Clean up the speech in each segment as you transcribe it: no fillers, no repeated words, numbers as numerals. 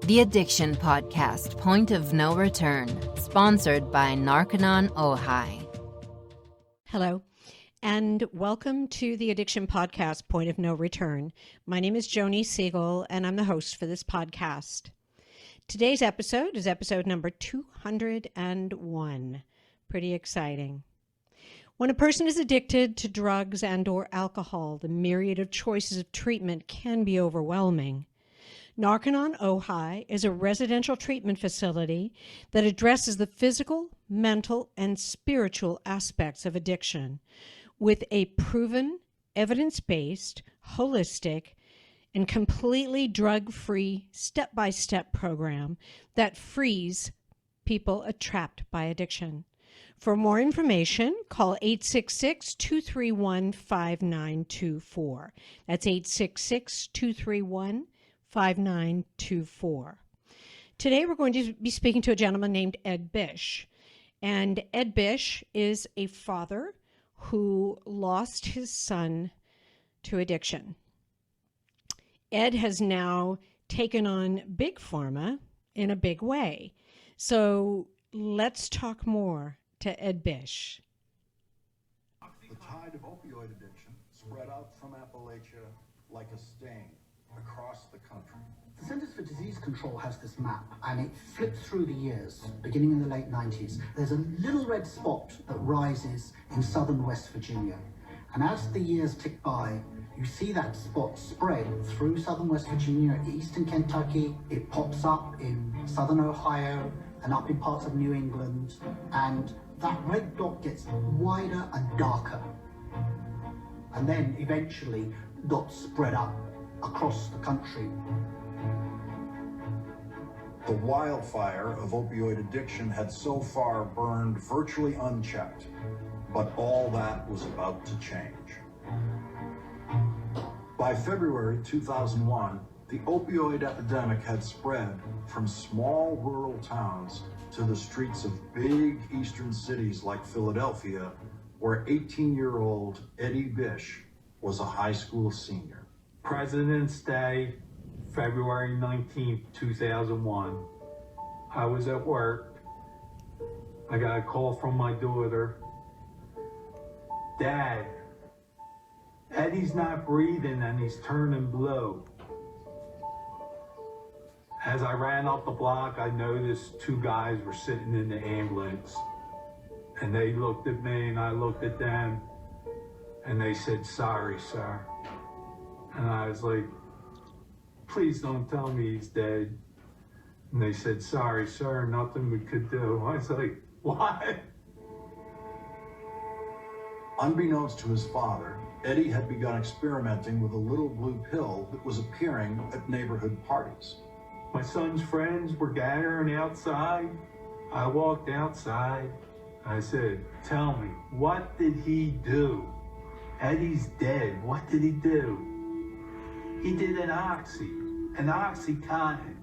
The Addiction Podcast, Point of No Return, sponsored by Narconon Ojai. Hello, and welcome to the Addiction Podcast, Point of No Return. My name is Joni Siegel, and I'm the host for this podcast. Today's episode is episode number 201. Pretty exciting. When a person is addicted to drugs and or alcohol, the myriad of choices of treatment can be overwhelming. Narconon Ojai is a residential treatment facility that addresses the physical, mental, and spiritual aspects of addiction with a proven, evidence-based, holistic, and completely drug-free, step-by-step program that frees people trapped by addiction. For more information, call 866-231-5924. That's 866-231-5924. Today we're going to be speaking to a gentleman named Ed Bisch. And Ed Bisch is a father who lost his son to addiction. Ed has now taken on Big Pharma in a big way. So let's talk more to Ed Bisch. The tide of opioid addiction spread out from Appalachia like a stain across the country. The Centers for Disease Control has this map, and it flips through the years, beginning in the late 90s. There's a little red spot that rises in southern West Virginia. And as the years tick by, you see that spot spread through southern West Virginia, eastern Kentucky. It pops up in southern Ohio and up in parts of New England. And that red dot gets wider and darker. And then eventually dots spread up across the country. The wildfire of opioid addiction had so far burned virtually unchecked, but all that was about to change. By February 2001, the opioid epidemic had spread from small rural towns to the streets of big eastern cities like Philadelphia, where 18-year-old Eddie Bisch was a high school senior. President's Day, February 19th, 2001. I was at work. I got a call from my daughter. Dad, Eddie's not breathing and he's turning blue. As I ran up the block, I noticed two guys were sitting in the ambulance. And they looked at me and I looked at them. And they said, "Sorry, sir." And I was like, "Please don't tell me he's dead." And they said, "Sorry, sir, nothing we could do." I was like, "What?" Unbeknownst to his father, Eddie had begun experimenting with a little blue pill that was appearing at neighborhood parties. My son's friends were gathering outside. I walked outside. I said, "Tell me, what did he do? Eddie's dead. What did he do?" "He did an oxycontin."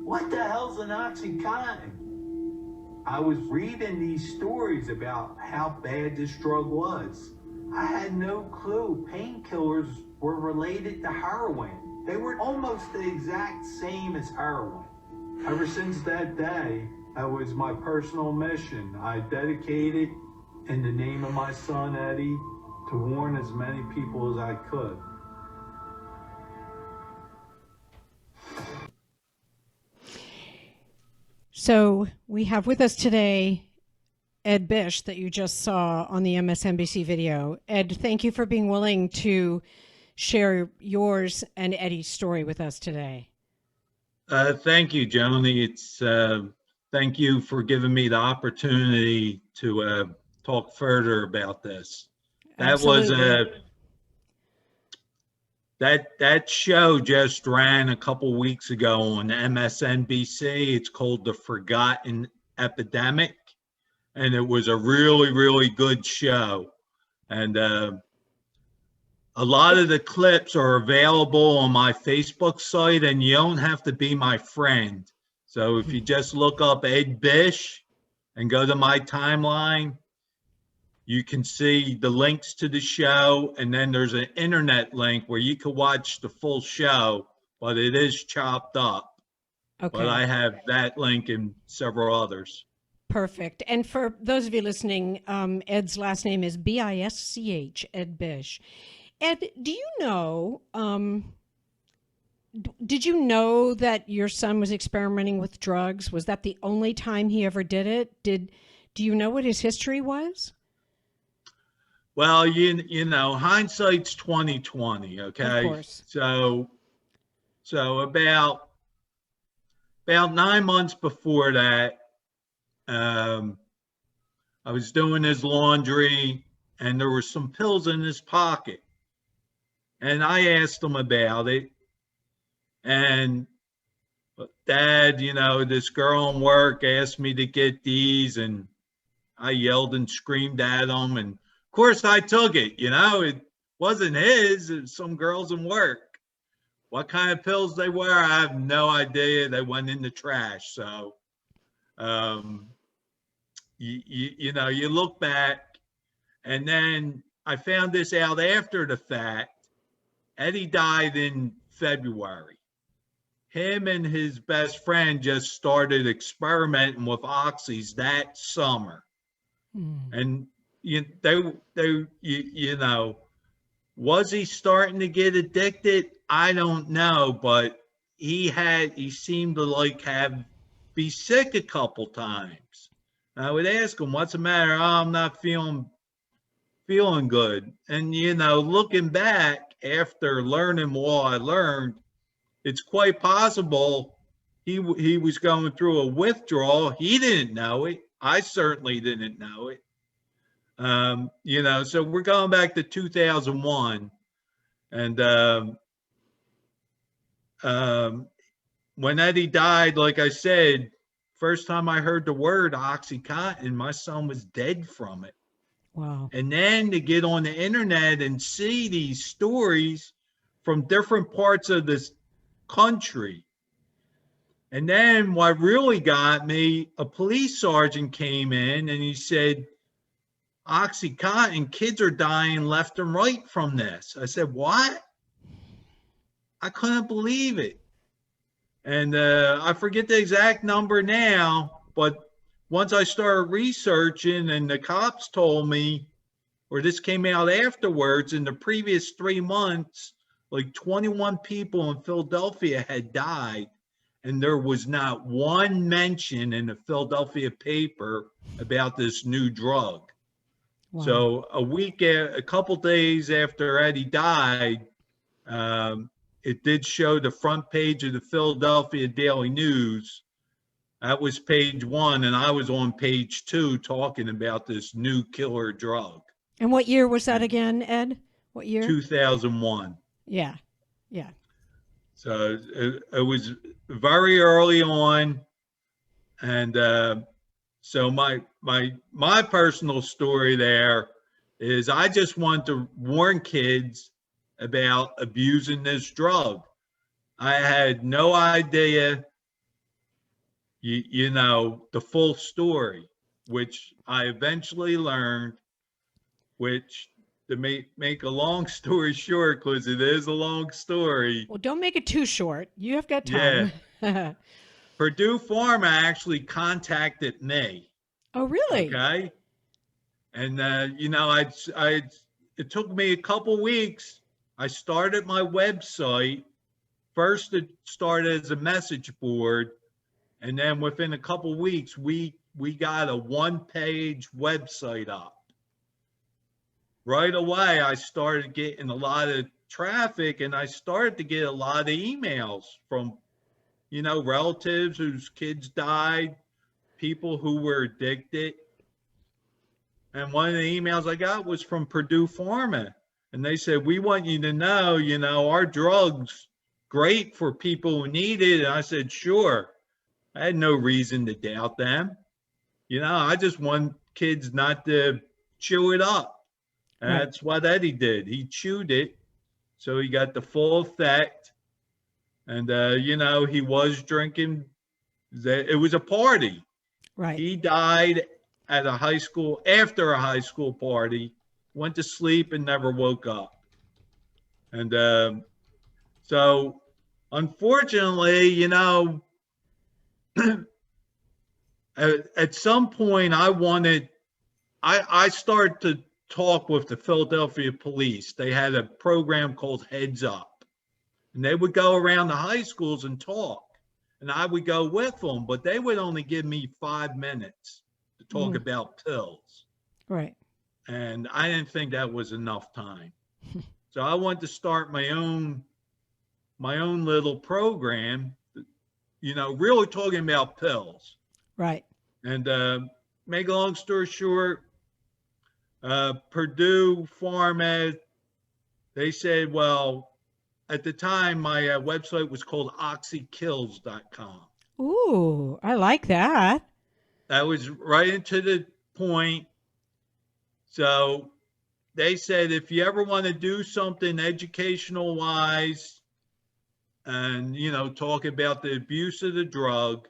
"What the hell's an oxycontin?" I was reading these stories about how bad this drug was. I had no clue painkillers were related to heroin. They were almost the exact same as heroin. Ever since that day, that was my personal mission. I dedicated in the name of my son, Eddie, to warn as many people as I could. So we have with us today Ed Bisch that you just saw on the MSNBC video. Ed, thank you for being willing to share yours and Eddie's story with us today. Thank you, Joni. Thank you for giving me the opportunity to talk further about this. Absolutely. That show just ran a couple weeks ago on MSNBC. It's called The Forgotten Epidemic, and it was a really, really good show. And a lot of the clips are available on my Facebook site, and you don't have to be my friend. So if you just look up Ed Bisch and go to my timeline, you can see the links to the show, and then there's an internet link where you can watch the full show, but it is chopped up. Okay. But I have that link and several others. Perfect. And for those of you listening, Ed's last name is Bisch, Ed Bisch. Ed, do you know, did you know that your son was experimenting with drugs? Was that the only time he ever did it? Do you know what his history was? Well, you know, hindsight's 20/20, okay? Of course. So about 9 months before that, I was doing his laundry and there were some pills in his pocket. And I asked him about it. And Dad, you know, this girl in work asked me to get these, and I yelled and screamed at him. And of course I took it, you know, it wasn't his, it was some girls in work. What kind of pills they were, I have no idea. They went in the trash. So, you know, you look back, and then I found this out after the fact. Eddie died in February. Him and his best friend just started experimenting with oxys that summer. And you know, was he starting to get addicted? I don't know, but he seemed to like be sick a couple times. And I would ask him, "What's the matter?" "Oh, I'm not feeling good." And you know, looking back after learning what I learned, it's quite possible he was going through a withdrawal. He didn't know it. I certainly didn't know it. You know, so we're going back to 2001. And when Eddie died, like I said, first time I heard the word oxycontin, my son was dead from it. Wow. And then to get on the internet and see these stories from different parts of this country. And then what really got me, a police sergeant came in and he said, "Oxycontin, kids are dying left and right from this." I said, "What?" I couldn't believe it. And I forget the exact number now, but once I started researching and the cops told me, or this came out afterwards, in the previous 3 months, like 21 people in Philadelphia had died, and there was not one mention in the Philadelphia paper about this new drug. Wow. So a couple days after Eddie died, it did show the front page of the Philadelphia Daily News. That was page 1, and I was on page 2 talking about this new killer drug. And what year was that again, Ed? What year? 2001. Yeah. So it was very early on. And so my personal story there is I just want to warn kids about abusing this drug. I had no idea, you know, the full story, which I eventually learned, which, to make a long story short, because it is a long story. Well, don't make it too short. You have got time. Yeah. Purdue Pharma actually contacted me. Oh, really? Okay. And, you know, it took me a couple weeks. I started my website. First, it started as a message board. And then within a couple weeks, we got a 1-page website up. Right away, I started getting a lot of traffic, and I started to get a lot of emails from, you know, relatives whose kids died, people who were addicted. And one of the emails I got was from Purdue Pharma. And they said, "We want you to know, you know, our drug's great for people who need it." And I said, "Sure." I had no reason to doubt them. You know, I just want kids not to chew it up. And Right. That's what Eddie did. He chewed it, so he got the full effect. And, you know, he was drinking. It was a party. Right. He died at after a high school party, went to sleep and never woke up. And so, unfortunately, you know, at some point I started to talk with the Philadelphia police. They had a program called Heads Up, and they would go around the high schools and talk, and I would go with them, but they would only give me 5 minutes to talk about pills. Right. And I didn't think that was enough time. So I wanted to start my own little program, really talking about pills. Right. And make a long story short, Purdue Pharma, they said, well, at the time, my website was called oxykills.com. Ooh, I like that. That was right into the point. So they said, if you ever want to do something educational wise and, talk about the abuse of the drug,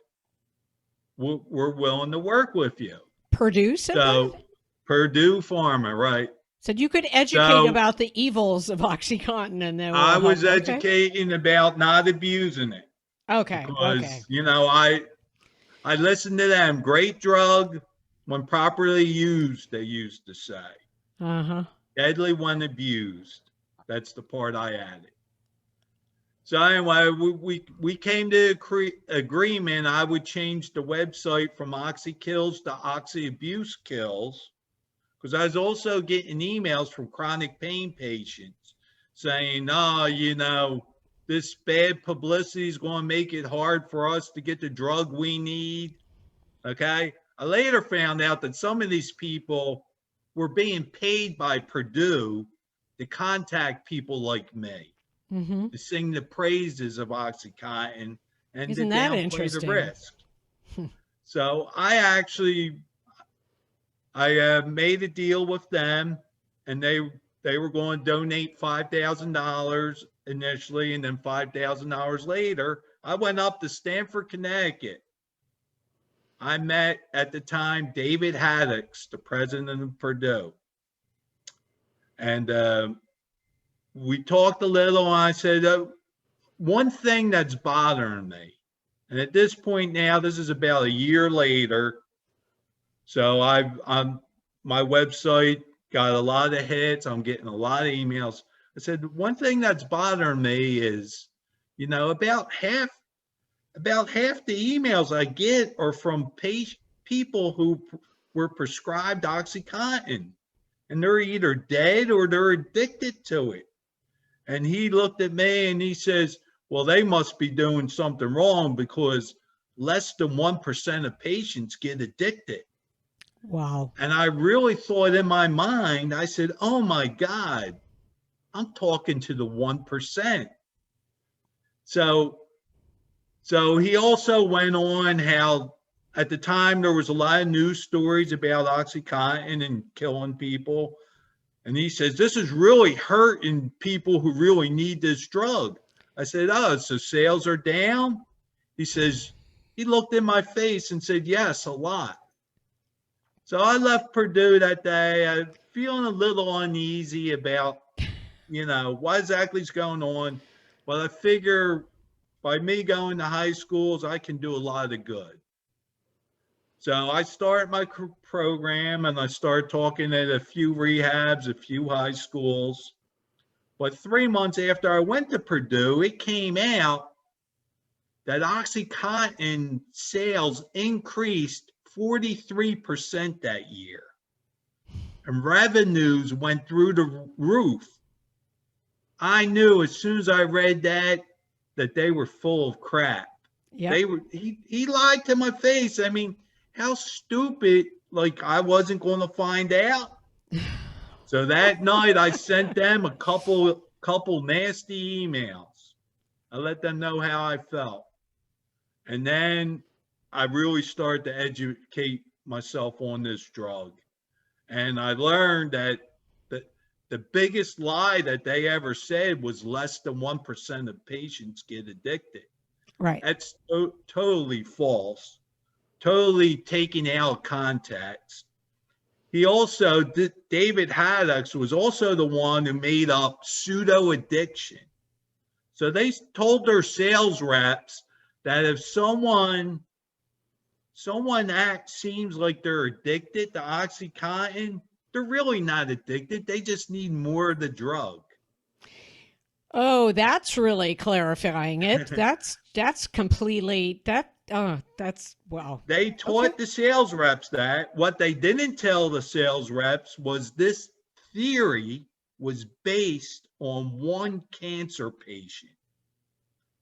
we're willing to work with you. Purdue said that? Purdue Pharma, right. Said you could educate about the evils of OxyContin. And then I was educating about not abusing it. Okay. Because, I listened to them. Great drug when properly used, they used to say. Uh-huh. Deadly when abused. That's the part I added. So anyway, we came to agreement. I would change the website from OxyKills to Oxy Abuse Kills, because I was also getting emails from chronic pain patients saying, this bad publicity is going to make it hard for us to get the drug we need. Okay. I later found out that some of these people were being paid by Purdue to contact people like me, to sing the praises of OxyContin and Isn't to that downplay interesting? the risk. So I made a deal with them, and they were going to donate $5,000 initially, and then $5,000 later. I went up to Stamford, Connecticut. I met at the time David Haddix, the president of Purdue, and we talked a little. And I said, one thing that's bothering me, and at this point now, this is about a year later. So my website got a lot of hits. I'm getting a lot of emails. I said, one thing that's bothering me is, about half the emails I get are from people who were prescribed OxyContin, and they're either dead or they're addicted to it. And he looked at me and he says, well, they must be doing something wrong, because less than 1% of patients get addicted. Wow. And I really thought in my mind, I said, oh my God, I'm talking to the 1%. So he also went on how at the time there was a lot of news stories about OxyContin and killing people. And he says, this is really hurting people who really need this drug. I said, oh, so sales are down? He says, he looked in my face and said, yes, a lot. So I left Purdue that day. I'm feeling a little uneasy about, what exactly is going on. But I figure by me going to high schools, I can do a lot of good. So I started my program, and I started talking at a few rehabs, a few high schools. But 3 months after I went to Purdue, it came out that OxyContin sales increased 43% that year. And revenues went through the roof. I knew as soon as I read that they were full of crap. Yeah. He lied to my face. I mean, how stupid, like I wasn't going to find out. So that night I sent them a couple nasty emails. I let them know how I felt. And then I really started to educate myself on this drug. And I learned that the biggest lie that they ever said was less than 1% of patients get addicted. Right. That's totally false, totally taken out of context. He also, David Haddix was also the one who made up pseudo addiction. So they told their sales reps that if someone someone that seems like they're addicted to oxycontin, they're really not addicted. They just need more of the drug. Oh, that's really clarifying it. That's completely that. Oh, that's wow. They taught the sales reps that. What they didn't tell the sales reps was this theory was based on one cancer patient.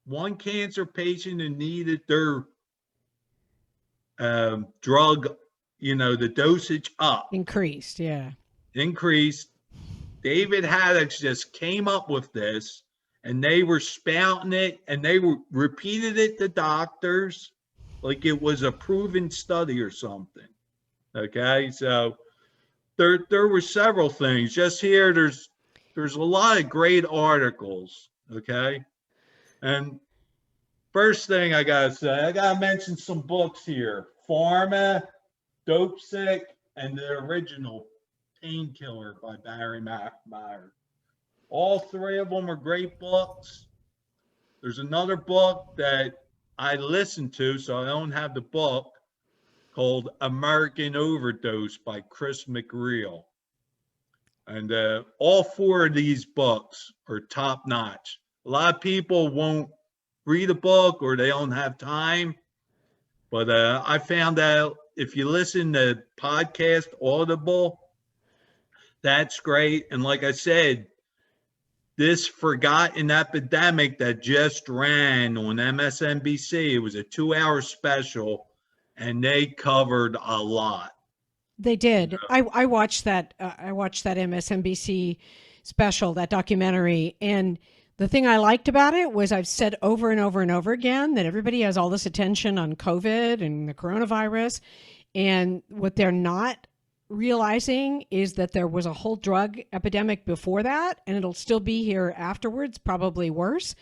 One cancer patient who needed their drug, the dosage up. Increased, yeah. Increased. David Haddix just came up with this, and they were spouting it, and they repeated it to doctors like it was a proven study or something. Okay, so there were several things. Just here, there's a lot of great articles. Okay, and first thing I gotta say, I gotta mention some books here: Pharma, Dope Sick, and the original Painkiller by Barry Meyer. All three of them are great books. There's another book that I listened to, so I don't have the book, called American Overdose by Chris McReal. And all four of these books are top notch. A lot of people won't read a book or they don't have time. But I found out if you listen to podcast Audible, that's great. And like I said, this forgotten epidemic that just ran on MSNBC, it was a 2-hour special, and they covered a lot. They did. I watched that. I watched that MSNBC special, that documentary, and the thing I liked about it was I've said over and over and over again that everybody has all this attention on COVID and the coronavirus, and what they're not realizing is that there was a whole drug epidemic before that, and it'll still be here afterwards, probably worse.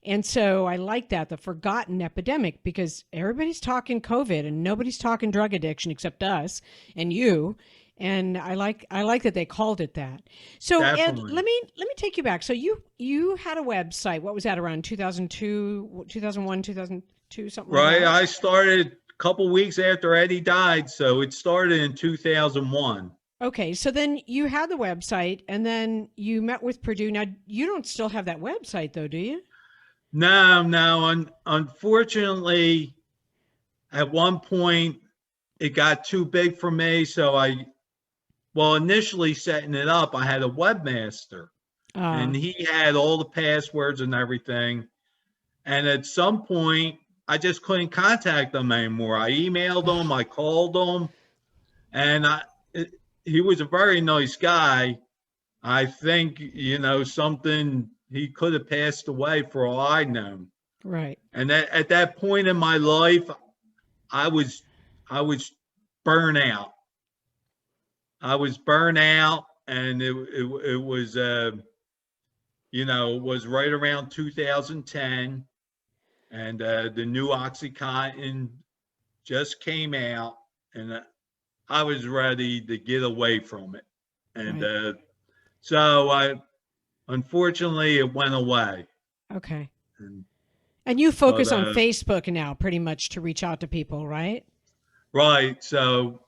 And so I like that, the forgotten epidemic, because everybody's talking COVID and nobody's talking drug addiction except us and you. And I like that they called it that. So Ed, let me take you back. So you had a website. What was that, around 2002, 2001, 2002, something like that? Right. I started a couple weeks after Eddie died, so it started in 2001. Okay, so then you had the website, and then you met with Purdue. Now, you don't still have that website, though, do you? No. Unfortunately, at one point, it got too big for me, so initially setting it up, I had a webmaster, and he had all the passwords and everything. And at some point, I just couldn't contact them anymore. I emailed them, I called them, and he was a very nice guy. I think, something, he could have passed away for all I know. Right. And at that point in my life, I was burnt out. I was burnt out, and it was, it was right around 2010, and the new OxyContin just came out, and I was ready to get away from it. And right. So unfortunately, it went away. Okay. And you focus on Facebook now pretty much to reach out to people, right? Right. So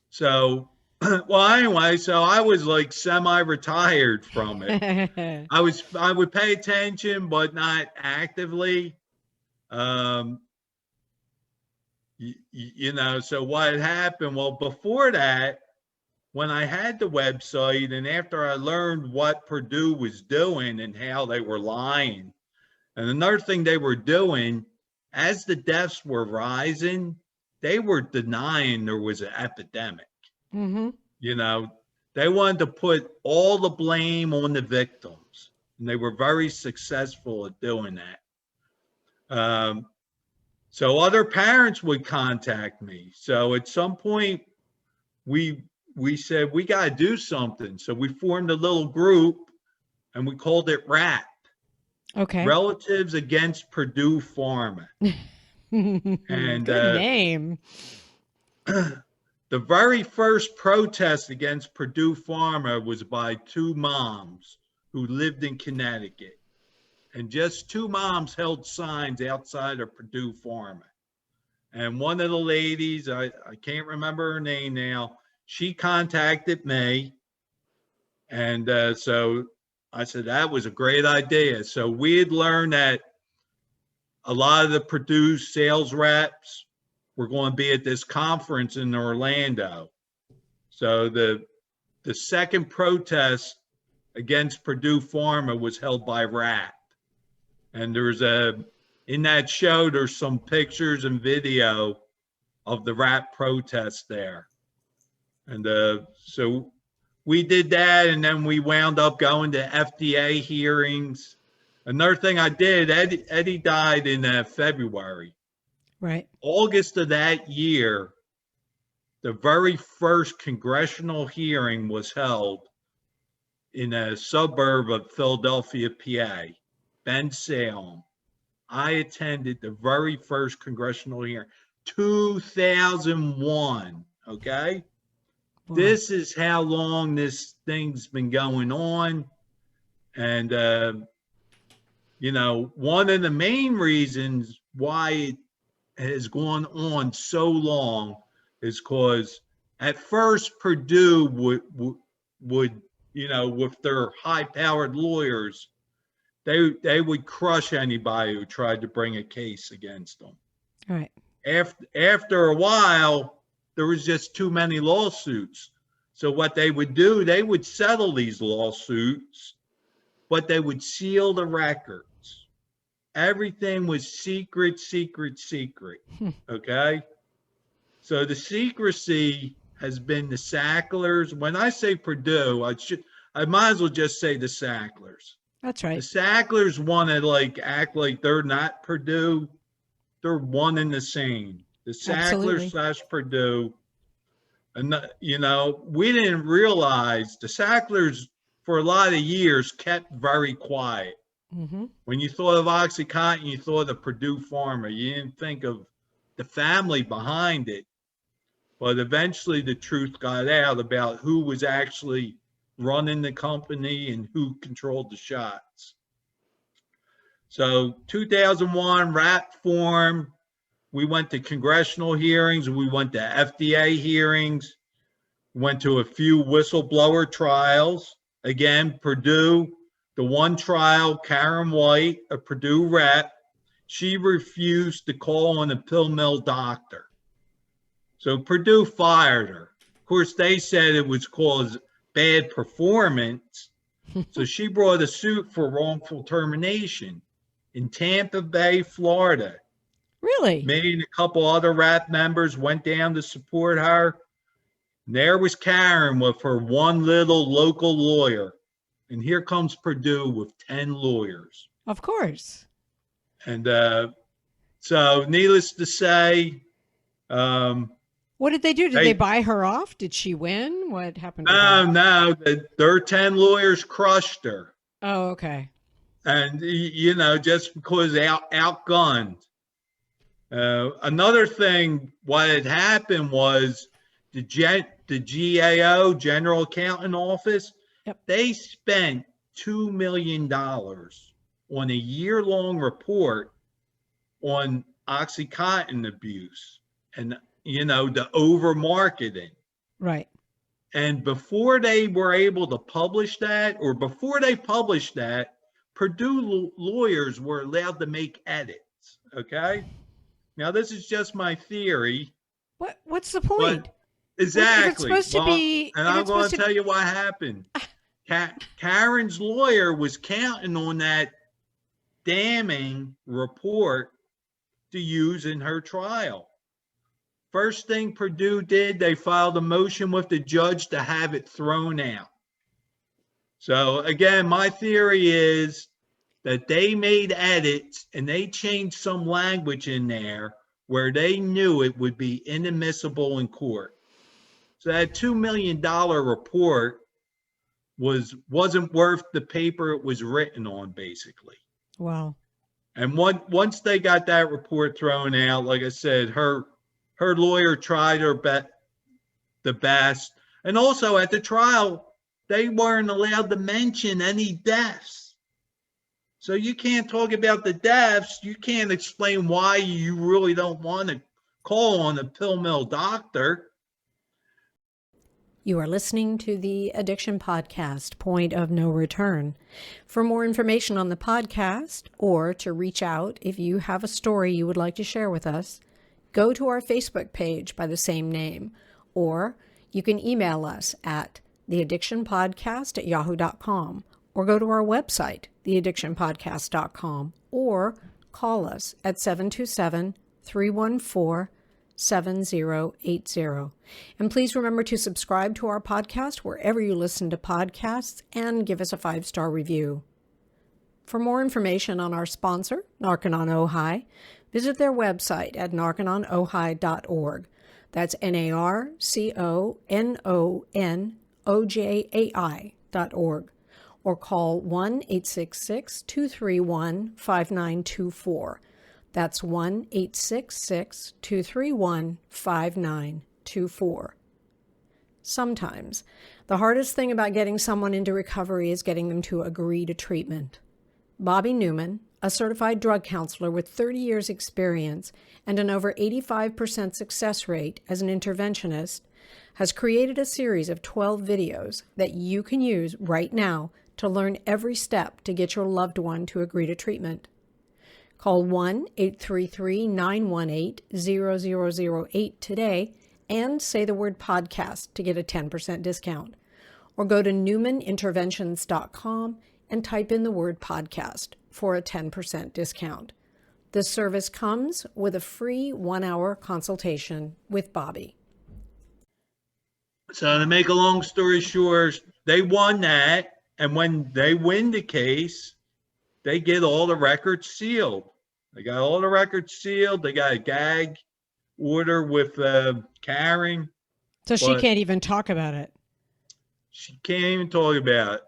well, anyway, so I was like semi-retired from it. I would pay attention, but not actively. So what had happened? Well, before that, when I had the website, and after I learned what Purdue was doing and how they were lying, and another thing they were doing, as the deaths were rising, they were denying there was an epidemic. Mm-hmm. They wanted to put all the blame on the victims, and they were very successful at doing that. So other parents would contact me. So at some point, we said, we got to do something. So we formed a little group, and we called it RAPP. Okay. Relatives Against Purdue Pharma. And good name. The very first protest against Purdue Pharma was by two moms who lived in Connecticut. And just two moms held signs outside of Purdue Pharma. And one of the ladies, I can't remember her name now, she contacted me. And so I said, that was a great idea. So we had learned that a lot of the Purdue sales reps were going to be at this conference in Orlando. So the second protest against Purdue Pharma was held by RAPP. And in that show, there's some pictures and video of the RAPP protest there. And so we did that, and then we wound up going to FDA hearings. Another thing I did, Eddie died in February. Right. August of that year, the very first congressional hearing was held in a suburb of Philadelphia, PA, Bensalem. I attended the very first congressional hearing, 2001, okay? Wow. This is how long this thing's been going on. And, one of the main reasons why it has gone on so long is because at first Purdue would with their high-powered lawyers, they would crush anybody who tried to bring a case against them. All right. After a while, there was just too many lawsuits. So what they would do, they would settle these lawsuits, but they would seal the records. Everything was secret. Okay? So the secrecy has been the Sacklers. When I say Purdue, I might as well just say the Sacklers. That's right. The Sacklers want to act like they're not Purdue. They're one and the same. The Sacklers / Purdue. And, we didn't realize the Sacklers for a lot of years kept very quiet. Mm-hmm. When you thought of OxyContin, you thought of Purdue Pharma. You didn't think of the family behind it. But eventually the truth got out about who was actually running the company and who controlled the shots. So 2001, RAPP formed. We went to congressional hearings. We went to FDA hearings. Went to a few whistleblower trials. Again, Purdue, the one trial, Karen White, a Purdue rep, she refused to call on a pill mill doctor. So Purdue fired her. Of course, they said it was caused bad performance. So she brought a suit for wrongful termination in Tampa Bay, Florida. Really? Me and a couple other RAPP members went down to support her. And there was Karen with her one little local lawyer. And here comes Purdue with 10 lawyers. Of course. And so needless to say, what did they do? Did they buy her off? Did she win? What happened? No, their 10 lawyers crushed her. Oh, okay. And, just because outgunned. Another thing, what had happened was the GAO, General Accountant Office, yep, they spent $2 million on a year-long report on OxyContin abuse and, the over-marketing. Right. And before they were able to publish that, or before they published that, Purdue lawyers were allowed to make edits, okay? Now, this is just my theory. What's the point? Exactly. It's supposed to be, and I'm going to tell you what happened. Karen's lawyer was counting on that damning report to use in her trial. First thing Purdue did, they filed a motion with the judge to have it thrown out. So again, my theory is that they made edits and they changed some language in there where they knew it would be inadmissible in court. So that $2 million report wasn't worth the paper it was written on, basically. Wow. And once they got that report thrown out, like I said, her lawyer tried the best. And also at the trial, they weren't allowed to mention any deaths. So you can't talk about the deaths. You can't explain why you really don't want to call on a pill mill doctor. You are listening to the Addiction Podcast, Point of No Return. For more information on the podcast, or to reach out if you have a story you would like to share with us, go to our Facebook page by the same name, or you can email us at theaddictionpodcast@yahoo.com, or go to our website, theaddictionpodcast.com, or call us at 727-314-7080. And please remember to subscribe to our podcast wherever you listen to podcasts and give us a 5-star review. For more information on our sponsor, Narconon Ojai, visit their website at narcononojai.org. That's NARCONONOJAI.org. Or call 1-866-231-5924. That's 1-866-231-5924. Sometimes, the hardest thing about getting someone into recovery is getting them to agree to treatment. Bobby Newman, a certified drug counselor with 30 years experience and an over 85% success rate as an interventionist, has created a series of 12 videos that you can use right now to learn every step to get your loved one to agree to treatment. Call 1-833-918-0008 today and say the word podcast to get a 10% discount. Or go to newmaninterventions.com and type in the word podcast for a 10% discount. This service comes with a free 1-hour consultation with Bobby. So to make a long story short, they won that. And when they win the case, they get all the records sealed. They got all the records sealed. They got a gag order with Karen. So she can't even talk about it. She can't even talk about it.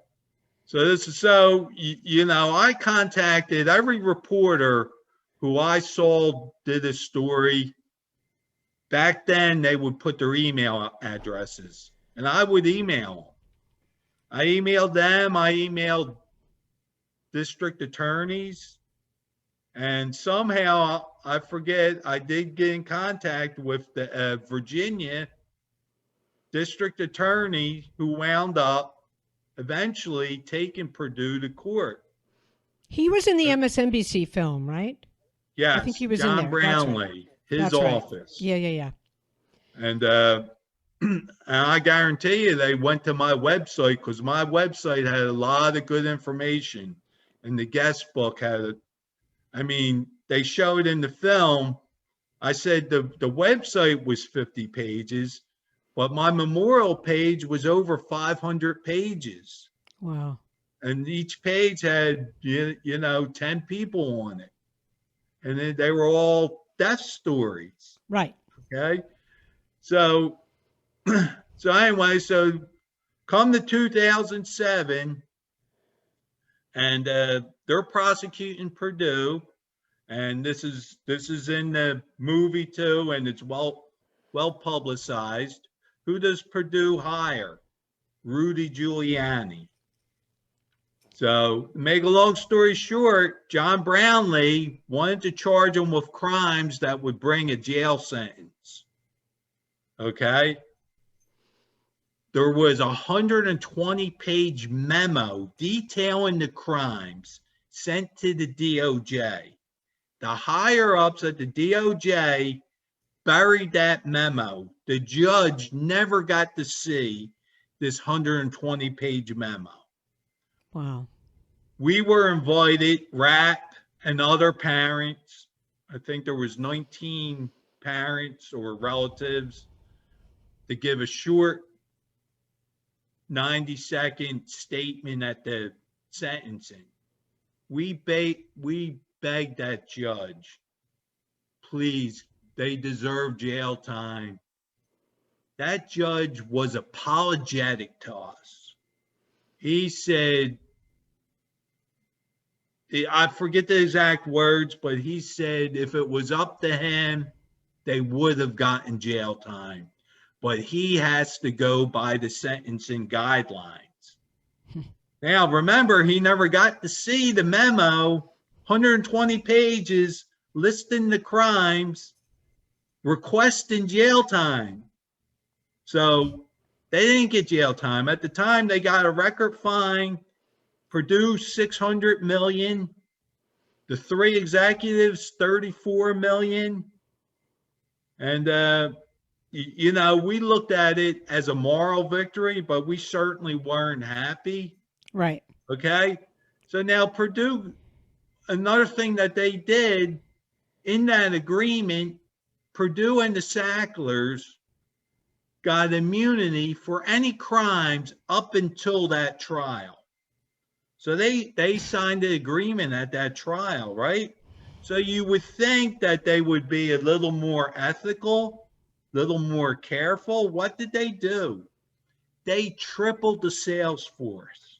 So I contacted every reporter who I saw did a story. Back then, they would put their email addresses, and I would email them. I emailed them. I emailed district attorneys, and somehow, I forget, I did get in contact with the Virginia district attorney who wound up eventually taking Purdue to court. He was in the MSNBC film, right? Yeah, I think he was John in there. Brownlee, That's his right. office. Yeah. And and I guarantee you they went to my website, because my website had a lot of good information. And the guest book had they showed in the film. I said the website was 50 pages, but my memorial page was over 500 pages. Wow. And each page had, 10 people on it. And they were all death stories. Right. Okay. So anyway, come to 2007, and they're prosecuting Purdue, and this is in the movie too, and it's well publicized. Who does Purdue hire? Rudy Giuliani. So, to make a long story short, John Brownlee wanted to charge him with crimes that would bring a jail sentence. Okay? There was a 120-page memo detailing the crimes sent to the DOJ. The higher-ups at the DOJ buried that memo. The judge never got to see this 120-page memo. Wow. We were invited, RAPP and other parents. I think there was 19 parents or relatives, to give a short 90-second statement at the sentencing. We begged that judge, please, they deserve jail time. That judge was apologetic to us. He said, I forget the exact words, but he said if it was up to him, they would have gotten jail time. But he has to go by the sentencing guidelines. Now, remember, he never got to see the memo, 120 pages listing the crimes. requesting jail time. So they didn't get jail time. At the time, they got a record fine. Purdue, $600 million. The three executives, $34 million. And, you know, we looked at it as a moral victory, but we certainly weren't happy. Right. Okay. So now Purdue, another thing that they did in that agreement, Purdue and the Sacklers got immunity for any crimes up until that trial. So they signed the agreement at that trial, right? So you would think that they would be a little more ethical, a little more careful. What did they do? They tripled the sales force.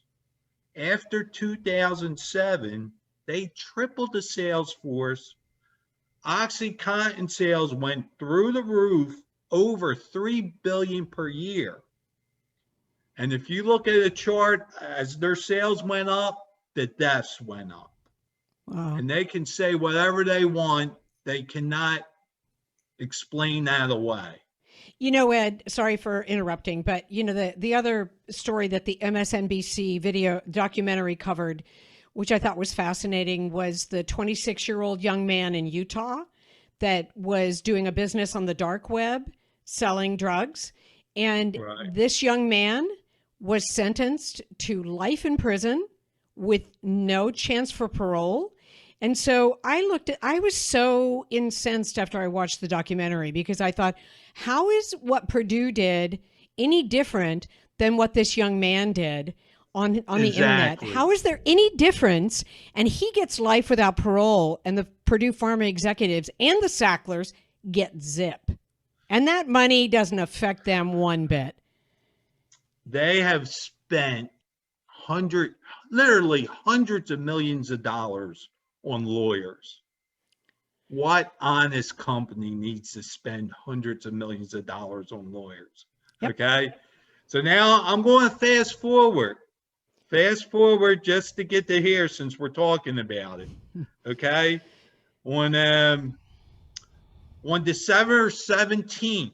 After 2007, they tripled the sales force. OxyContin sales went through the roof, over $3 billion per year. And if you look at a chart, as their sales went up, the deaths went up. Wow. And they can say whatever they want. They cannot explain that away. You know, Ed, sorry for interrupting, but you know, the other story that the MSNBC video documentary covered, which I thought was fascinating, was the 26-year-old young man in Utah that was doing a business on the dark web selling drugs. And this young man was sentenced to life in prison with no chance for parole. And so I was so incensed after I watched the documentary, because I thought, how is what Purdue did any different than what this young man did on the internet? How is there any difference? And he gets life without parole, and the Purdue Pharma executives and the Sacklers get zip. And that money doesn't affect them one bit. They have spent literally hundreds of millions of dollars on lawyers. What honest company needs to spend hundreds of millions of dollars on lawyers? Yep. Okay. So now I'm going to fast forward just to get to here, since we're talking about it. Okay. On December 17th,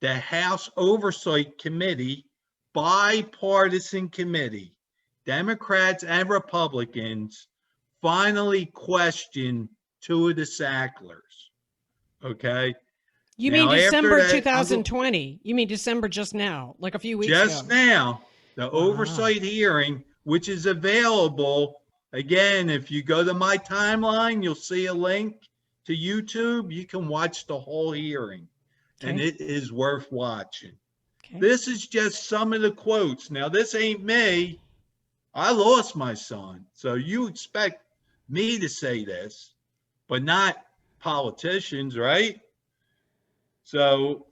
the House Oversight Committee, bipartisan committee, Democrats and Republicans, finally questioned two of the Sacklers. Okay. You mean December 2020? You mean December just now, like a few weeks ago? Just now, the oversight hearing, which is available. Again, if you go to my timeline, you'll see a link to YouTube. You can watch the whole hearing, and it is worth watching. Okay. This is just some of the quotes. Now, this ain't me. I lost my son. So you expect me to say this, but not politicians, right? So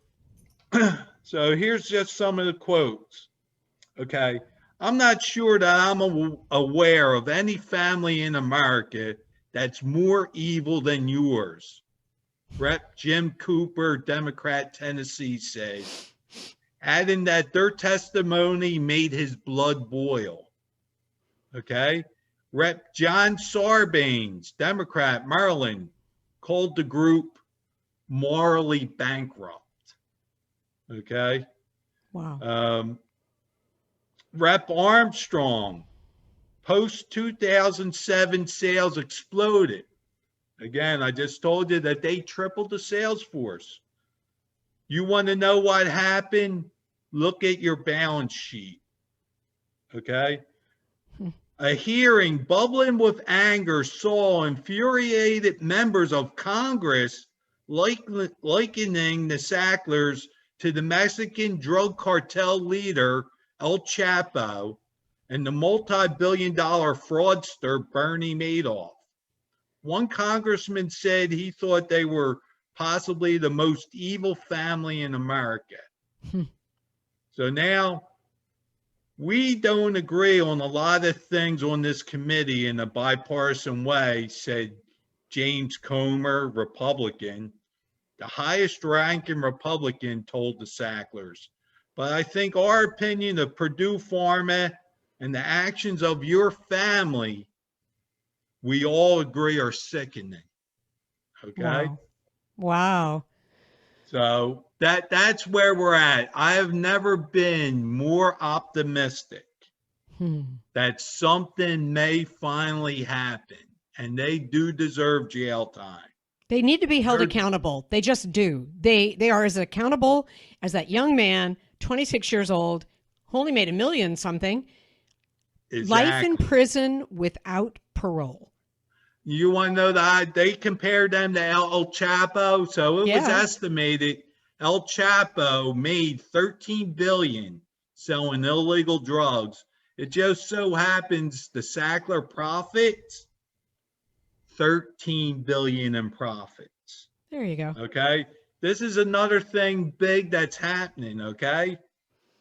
here's just some of the quotes. Okay. I'm not sure that I'm aware of any family in America that's more evil than yours. Rep. Jim Cooper, Democrat, Tennessee, says, adding that their testimony made his blood boil. Okay. Rep. John Sarbanes, Democrat, Maryland, called the group morally bankrupt. Okay. Wow. Rep. Armstrong, post-2007 sales exploded. Again, I just told you that they tripled the sales force. You want to know what happened? Look at your balance sheet. Okay. A hearing bubbling with anger saw infuriated members of Congress likening the Sacklers to the Mexican drug cartel leader El Chapo and the multi-billion-dollar fraudster Bernie Madoff. One congressman said he thought they were possibly the most evil family in America. So now, we don't agree on a lot of things on this committee in a bipartisan way, said James Comer, Republican. The highest ranking Republican told the Sacklers. But I think our opinion of Purdue Pharma and the actions of your family, we all agree are sickening. Okay? Wow. So that's where we're at. I have never been more optimistic that something may finally happen, and they do deserve jail time. They need to be held accountable. They just do. They are as accountable as that young man, 26 years old, only made $1 million something. Exactly. Life in prison without parole. You want to know that they compared them to El Chapo? So it was estimated El Chapo made $13 billion selling illegal drugs. It just so happens the Sackler profits, $13 billion in profits. There you go. Okay. This is another thing big that's happening. Okay.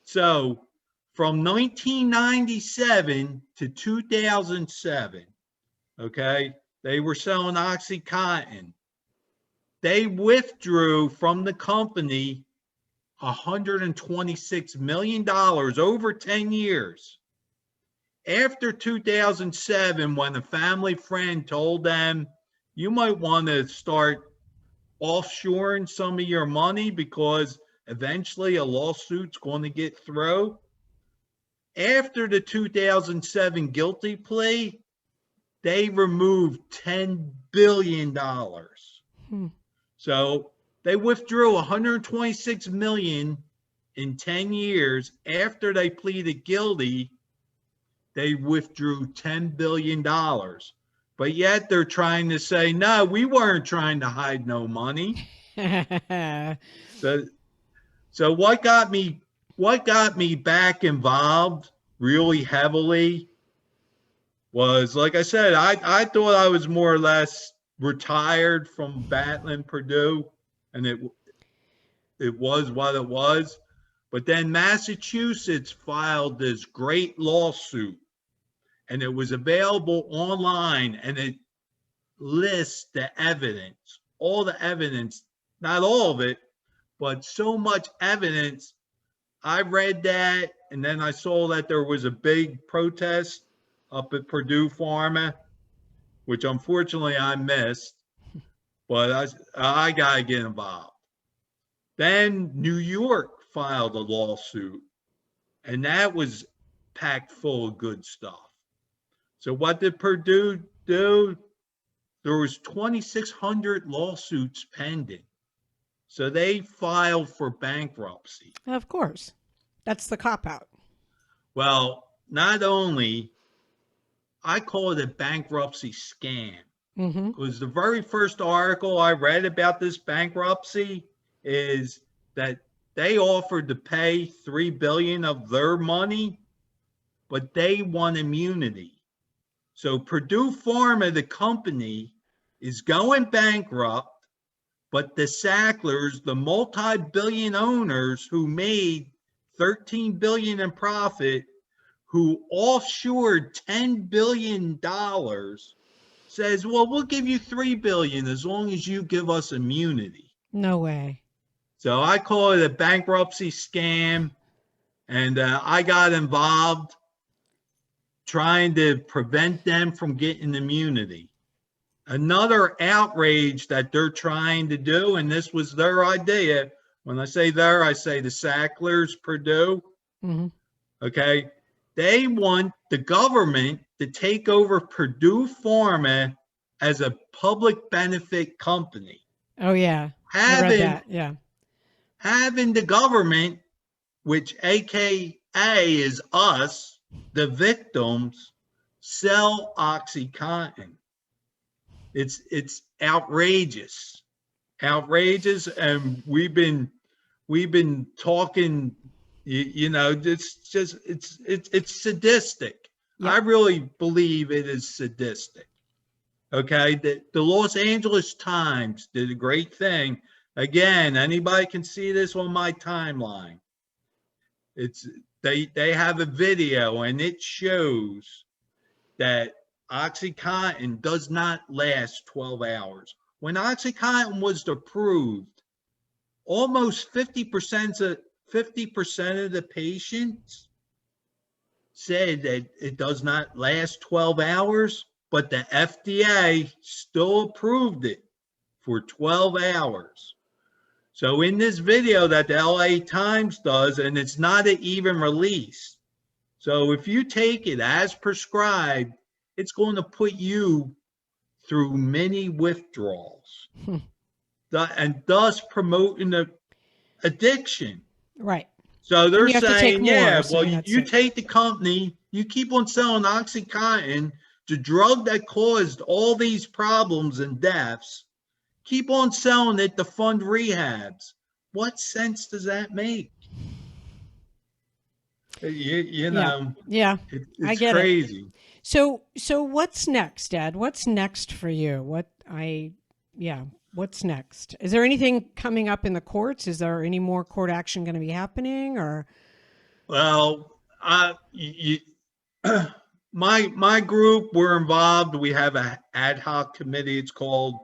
So from 1997 to 2007, okay, they were selling oxycontin. They withdrew from the company $126 million over 10 years. After 2007, when a family friend told them, you might want to start offshoring some of your money because eventually a lawsuit's going to get through. After the 2007 guilty plea, they removed $10 billion. So they withdrew $126 million in 10 years. After they pleaded guilty, they withdrew $10 billion. But yet they're trying to say, no, we weren't trying to hide no money. So what got me back involved really heavily was, like I said, I thought I was more or less retired from battling Purdue, and it was what it was. But then Massachusetts filed this great lawsuit, and it was available online, and it lists the evidence, all the evidence, not all of it, but so much evidence. I read that, and then I saw that there was a big protest up at Purdue Pharma, which unfortunately I missed, but I got to get involved. Then New York filed a lawsuit, and that was packed full of good stuff. So what did Purdue do? There was 2,600 lawsuits pending. So they filed for bankruptcy. Of course. That's the cop-out. Well, not only, I call it a bankruptcy scam. Because the very first article I read about this bankruptcy is that they offered to pay $3 billion of their money, but they want immunity. So Purdue Pharma, the company, is going bankrupt, but the Sacklers, the multi-billion owners who made $13 billion in profit, who offshored $10 billion, says, well, we'll give you $3 billion as long as you give us immunity. No way. So I call it a bankruptcy scam, and I got involved trying to prevent them from getting immunity. Another outrage that they're trying to do, and this was their idea. When I say there, I say the Sacklers, Purdue. Okay. They want the government to take over Purdue Pharma as a public benefit company. Oh, yeah. I read that. Yeah. Having the government, which AKA is us, the victims, sell OxyContin. It's outrageous, and we've been talking. It's sadistic. Yep. I really believe it is sadistic. Okay, the Los Angeles Times did a great thing. Again, anybody can see this on my timeline. They have a video, and it shows that OxyContin does not last 12 hours. When OxyContin was approved, almost 50% of the patients said that it does not last 12 hours, but the FDA still approved it for 12 hours. So in this video that the LA Times does, and it's not an even release. So if you take it as prescribed, it's going to put you through many withdrawals and thus promoting the addiction. Right. So they're you have to take saying, more, yeah, so well, that's you it. take the company, you keep on selling oxycontin, the drug that caused all these problems and deaths, keep on selling it to fund rehabs. What sense does that make? You know, Yeah, it's I get crazy. it. So what's next, Dad? What's next for you? What's next? Is there anything coming up in the courts? Is there any more court action going to be happening, or? Well, my group, we're involved. We have an ad hoc committee, it's called,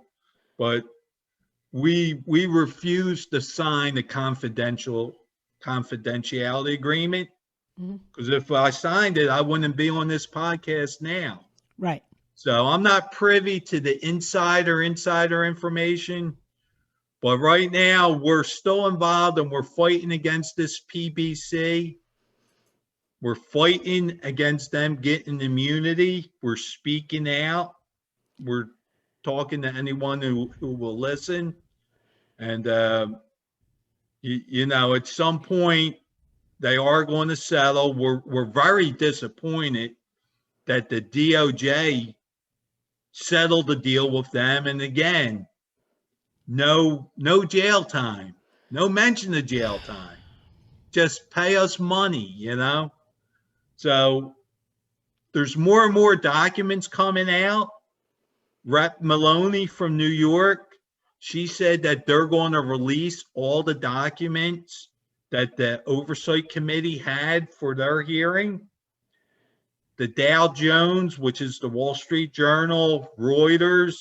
but we refuse to sign the confidentiality agreement, because if I signed it, I wouldn't be on this podcast now. Right. So I'm not privy to the insider information, but right now we're still involved and we're fighting against this PBC. We're fighting against them getting immunity. We're speaking out. We're talking to anyone who will listen. And, you know, at some point, they are going to settle. We're very disappointed that the DOJ settled the deal with them. And again, no jail time, no mention of jail time. Just pay us money, you know? So there's more and more documents coming out. Rep. Maloney from New York, she said that they're going to release all the documents that the Oversight Committee had for their hearing. The Dow Jones, which is the Wall Street Journal, Reuters,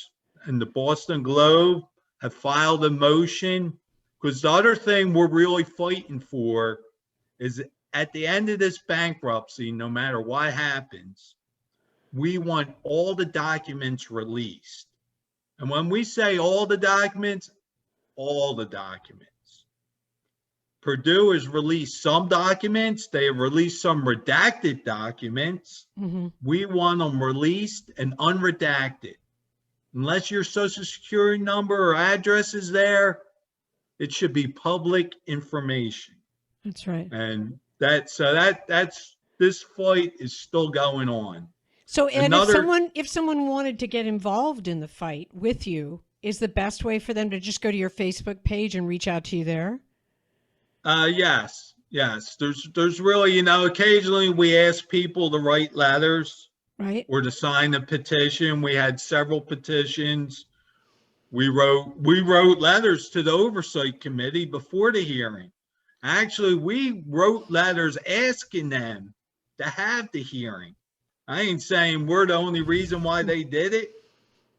and the Boston Globe have filed a motion, because the other thing we're really fighting for is at the end of this bankruptcy, no matter what happens, we want all the documents released. And when we say all the documents, all the documents. Purdue has released some documents. They have released some redacted documents. We want them released and unredacted. Unless your social security number or address is there, it should be public information. That's right. And that's this fight is still going on. So, Ed, if someone wanted to get involved in the fight with you, is the best way for them to just go to your Facebook page and reach out to you there? Yes. There's really, you know, occasionally we ask people to write letters, right, or to sign a petition. We had several petitions. We wrote letters to the Oversight Committee before the hearing. Actually, we wrote letters asking them to have the hearing. I ain't saying we're the only reason why they did it,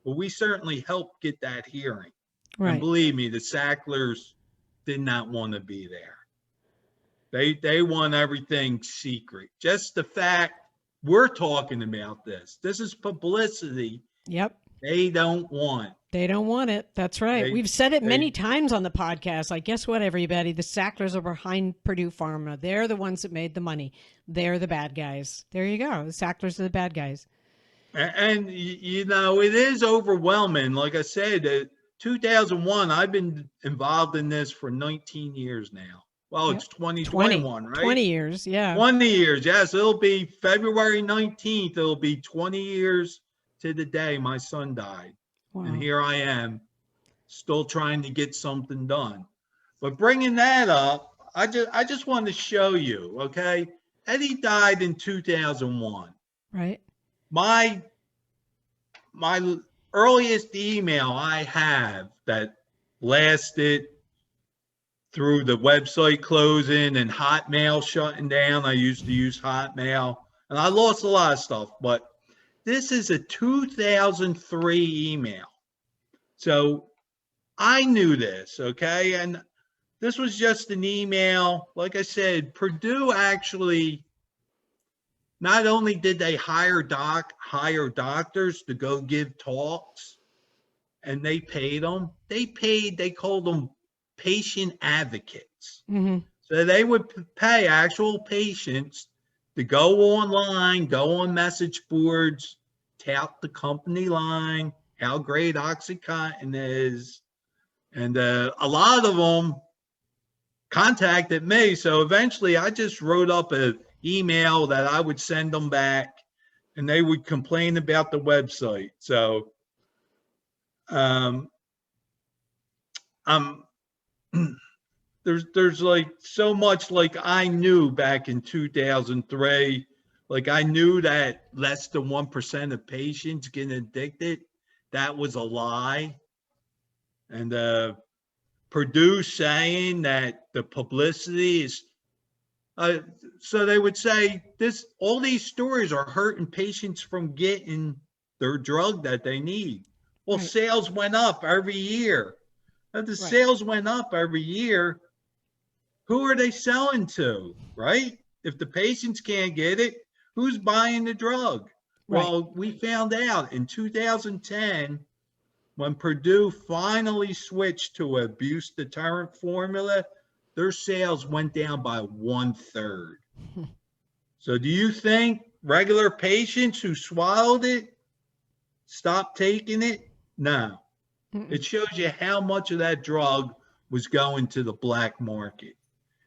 but we certainly helped get that hearing. Right. And believe me, the Sacklers did not want to be there. They want everything secret. Just the fact we're talking about this. This is publicity. Yep. They don't want. They don't want it. That's right. We've said it many times on the podcast. Like, guess what, everybody? The Sacklers are behind Purdue Pharma. They're the ones that made the money. They're the bad guys. There you go. The Sacklers are the bad guys. And you know, it is overwhelming. Like I said, 2001, I've been involved in this for 19 years now. Well, it's 2021, right? 20 years, yeah. 20 years, yes. It'll be February 19th. It'll be 20 years to the day my son died. Wow. And here I am, still trying to get something done. But bringing that up, I just wanted to show you, okay? Eddie died in 2001. Right. My earliest email I have that lasted through the website closing and Hotmail shutting down. I used to use Hotmail, and I lost a lot of stuff, but this is a 2003 email. So I knew this, okay? And this was just an email. Like I said, Purdue actually, not only did they hire doctors to go give talks, and they paid them, they called them patient advocates. Mm-hmm. So they would pay actual patients to go online, go on message boards, tout the company line, how great oxycontin is. And a lot of them contacted me. So eventually I just wrote up an email that I would send them back, and they would complain about the website. So there's like so much, like I knew back in 2003, like I knew that less than 1% of patients get addicted. That was a lie. And Purdue saying that the publicity is, so they would say all these stories are hurting patients from getting their drug that they need. Well, Right. Sales went up every year. If the sales went up every year, who are they selling to, right? If the patients can't get it, who's buying the drug? Right. Well, we found out in 2010, when Purdue finally switched to abuse deterrent formula, their sales went down by 1/3. So do you think regular patients who swallowed it stopped taking it? No. It shows you how much of that drug was going to the black market.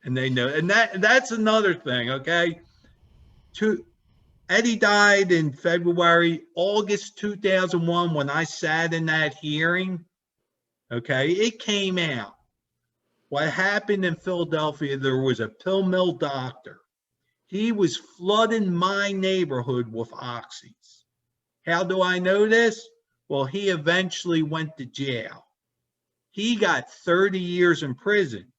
And they know, and that's another thing, okay? Eddie died in February, August 2001, when I sat in that hearing, okay? It came out. What happened in Philadelphia, there was a pill mill doctor. He was flooding my neighborhood with oxys. How do I know this? Well, he eventually went to jail. He got 30 years in prison.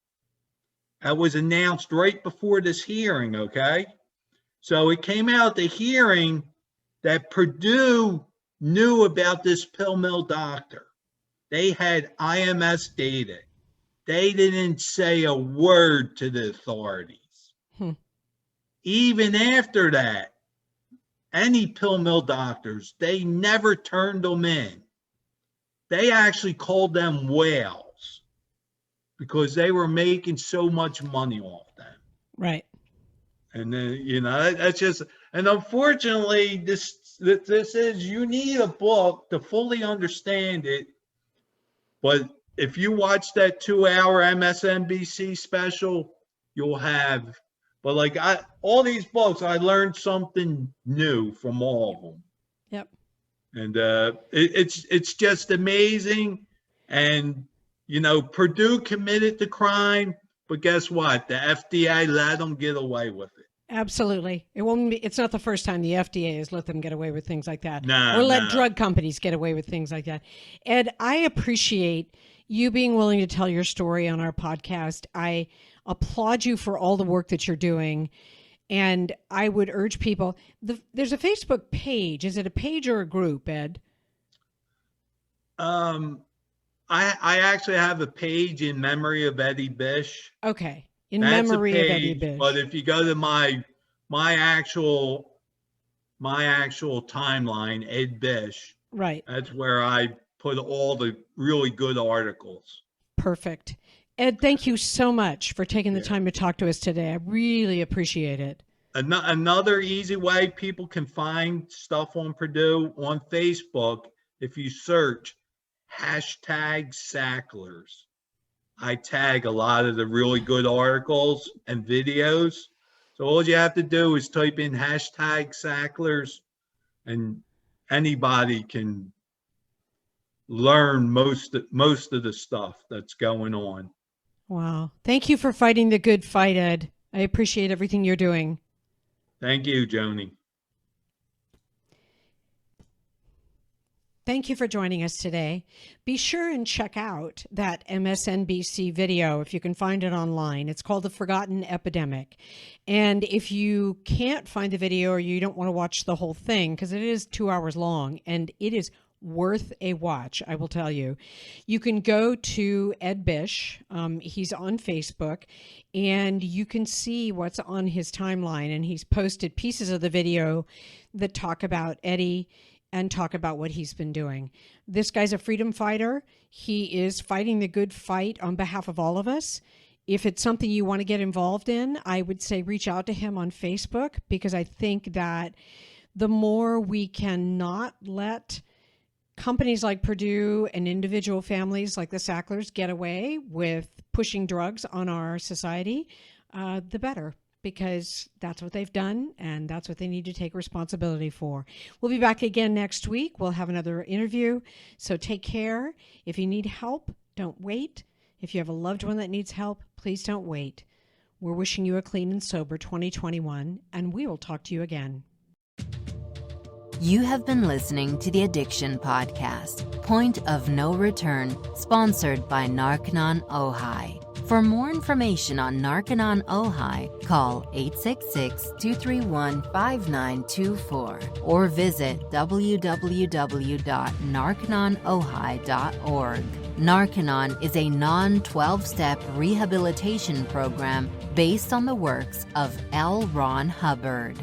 That was announced right before this hearing, okay? So it came out at the hearing that Purdue knew about this pill mill doctor. They had IMS data. They didn't say a word to the authorities. Even after that, any pill mill doctors, they never turned them in. They actually called them whales because they were making so much money off them. Right. And then, that's just, and unfortunately, this is, you need a book to fully understand it. But if you watch that 2-hour MSNBC special, you'll have, but like all these books, I learned something new from all of them. Yep. And it's just amazing. And, Purdue committed the crime, but guess what? The FDA let them get away with it. Absolutely. It's not the first time the FDA has let them get away with things like that. No, or let drug companies get away with things like that. Ed, I appreciate you being willing to tell your story on our podcast. I applaud you for all the work that you're doing. And I would urge people, there's a Facebook page. Is it a page or a group, Ed? I actually have a page in memory of Eddie Bisch. Okay. In memory of Eddie Bisch. But if you go to my actual timeline, Ed Bisch, right, that's where I put all the really good articles. Perfect. Ed, thank you so much for taking the time to talk to us today. I really appreciate it. Another easy way people can find stuff on Purdue on Facebook, if you search #Sacklers. I tag a lot of the really good articles and videos. So all you have to do is type in #Sacklers, and anybody can learn most of the stuff that's going on. Wow. Thank you for fighting the good fight, Ed. I appreciate everything you're doing. Thank you, Joni. Thank you for joining us today. Be sure and check out that MSNBC video if you can find it online. It's called The Forgotten Epidemic. And if you can't find the video or you don't want to watch the whole thing, because it is 2 hours long and it is worth a watch, I will tell you, you can go to Ed Bisch. He's on Facebook, and you can see what's on his timeline. And he's posted pieces of the video that talk about Eddie and talk about what he's been doing. This guy's a freedom fighter. He is fighting the good fight on behalf of all of us. If it's something you want to get involved in, I would say reach out to him on Facebook, because I think that the more we can not let companies like Purdue and individual families like the Sacklers get away with pushing drugs on our society, the better, because that's what they've done and that's what they need to take responsibility for. We'll be back again next week. We'll have another interview. So take care. If you need help, don't wait. If you have a loved one that needs help, please don't wait. We're wishing you a clean and sober 2021, and we will talk to you again. You have been listening to the Addiction Podcast, Point of No Return, sponsored by Narconon Ojai. For more information on Narconon Ojai, call 866-231-5924 or visit www.narcononojai.org. Narconon is a non-12-step rehabilitation program based on the works of L. Ron Hubbard.